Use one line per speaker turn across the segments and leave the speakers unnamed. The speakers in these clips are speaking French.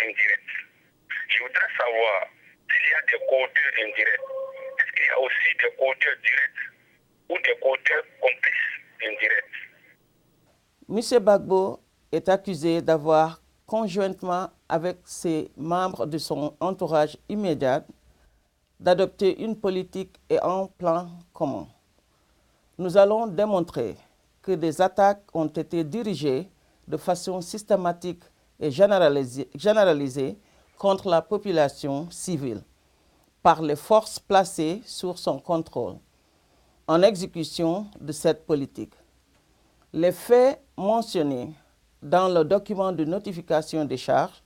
indirects. Je voudrais savoir s'il y a des coauteurs indirects. Est-ce qu'il y a aussi des coauteurs directs ou des coauteurs complices indirects?
M. Gbagbo est accusé d'avoir, conjointement avec ses membres de son entourage immédiat, d'adopter une politique et un plan commun. Nous allons démontrer que des attaques ont été dirigées de façon systématique et généralisée contre la population civile par les forces placées sous son contrôle en exécution de cette politique. Les faits mentionnés dans le document de notification des charges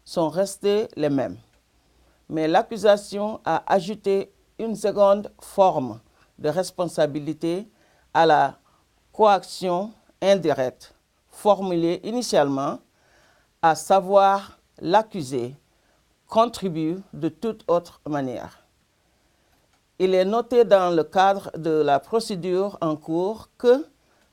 sont restés les mêmes, mais l'accusation a ajouté une seconde forme de responsabilité à la coaction indirecte formulée initialement, à savoir l'accusé contribue de toute autre manière. Il est noté dans le cadre de la procédure en cours que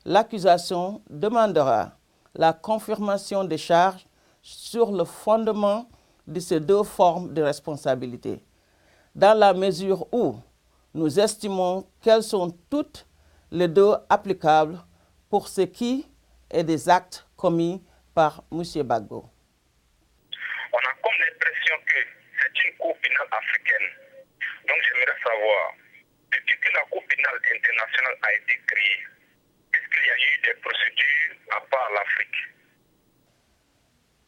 l'accusation demandera la confirmation des charges sur le fondement de ces deux formes de responsabilité, dans la mesure où nous estimons qu'elles sont toutes les deux applicables pour ce qui est des actes commis par M. Gbagbo.
On a comme l'impression que c'est une Cour pénale africaine. Donc j'aimerais savoir, depuis que la Cour pénale internationale a été créée, est-ce qu'il y a eu des procédures à part l'Afrique?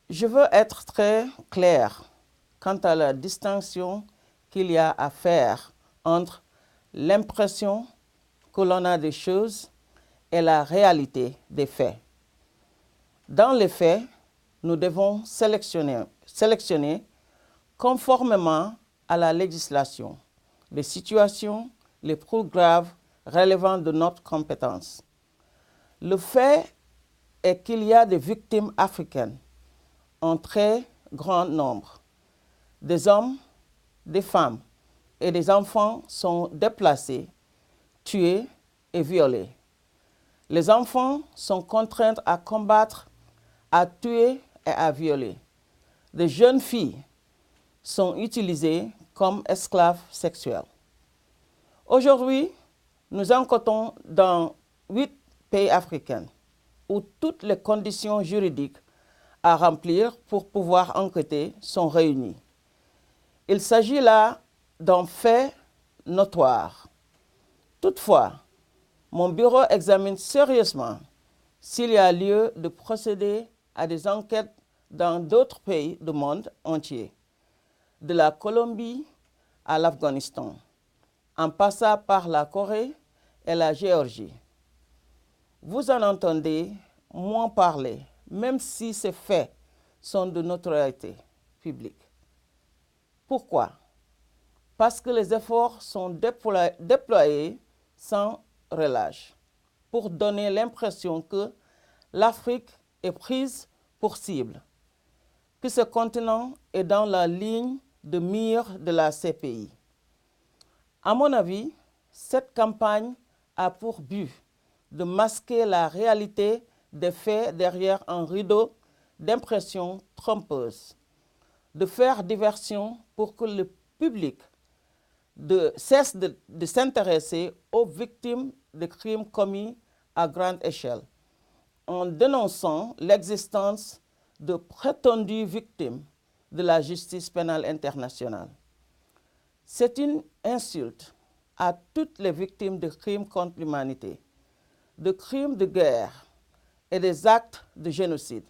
Je veux être très clair quant à la distinction qu'il y a à faire entre l'impression que l'on a des choses et la réalité des faits. Dans les faits, nous devons sélectionner conformément à la législation les situations les plus graves relevant de notre compétence. Le fait est qu'il y a des victimes africaines en très grand nombre. Des hommes, des femmes et des enfants sont déplacés, tués et violés. Les enfants sont contraints à combattre, à tuer et à violer. Des jeunes filles sont utilisées comme esclaves sexuels. Aujourd'hui, nous enquêtons dans 8 pays africains où toutes les conditions juridiques à remplir pour pouvoir enquêter sont réunies. Il s'agit là d'un fait notoire. Toutefois, mon bureau examine sérieusement s'il y a lieu de procéder à des enquêtes dans d'autres pays du monde entier, de la Colombie à l'Afghanistan, en passant par la Corée et la Géorgie. Vous en entendez moins parler, même si ces faits sont de notoriété publique. Pourquoi? Parce que les efforts sont déployés sans relâche pour donner l'impression que l'Afrique est prise pour cible, que ce continent est dans la ligne de mire de la CPI. À mon avis, cette campagne a pour but de masquer la réalité des faits derrière un rideau d'impressions trompeuses, de faire diversion pour que le public cesse de s'intéresser aux victimes de crimes commis à grande échelle, en dénonçant l'existence de prétendues victimes de la justice pénale internationale. C'est une insulte à toutes les victimes de crimes contre l'humanité, de crimes de guerre et des actes de génocide.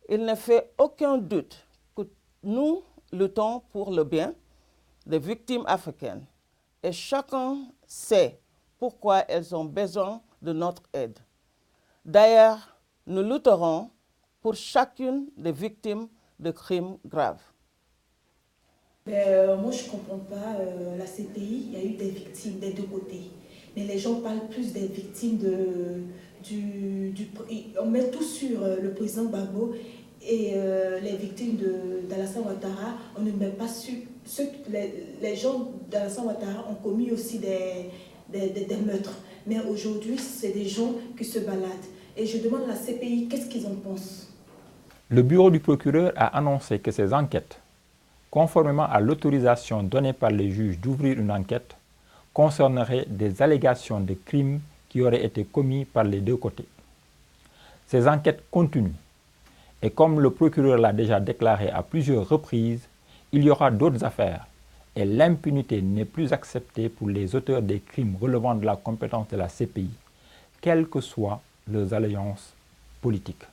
Il ne fait aucun doute que nous luttons pour le bien des victimes africaines et chacun sait pourquoi elles ont besoin de notre aide. D'ailleurs, nous lutterons pour chacune des victimes de crimes graves.
Moi, je ne comprends pas. La CPI, il y a eu des victimes des deux côtés. Mais les gens parlent plus des victimes on met tout sur le président Gbagbo et les victimes d'Alassane Ouattara. On ne met pas sur... Les gens d'Alassane Ouattara ont commis aussi des meurtres. Mais aujourd'hui, c'est des gens qui se baladent. Et je demande à la CPI, qu'est-ce qu'ils en pensent?
Le bureau du procureur a annoncé que ces enquêtes, conformément à l'autorisation donnée par les juges d'ouvrir une enquête, concerneraient des allégations de crimes qui auraient été commis par les deux côtés. Ces enquêtes continuent et comme le procureur l'a déjà déclaré à plusieurs reprises, il y aura d'autres affaires et l'impunité n'est plus acceptée pour les auteurs des crimes relevant de la compétence de la CPI, quelles que soient leurs alliances politiques.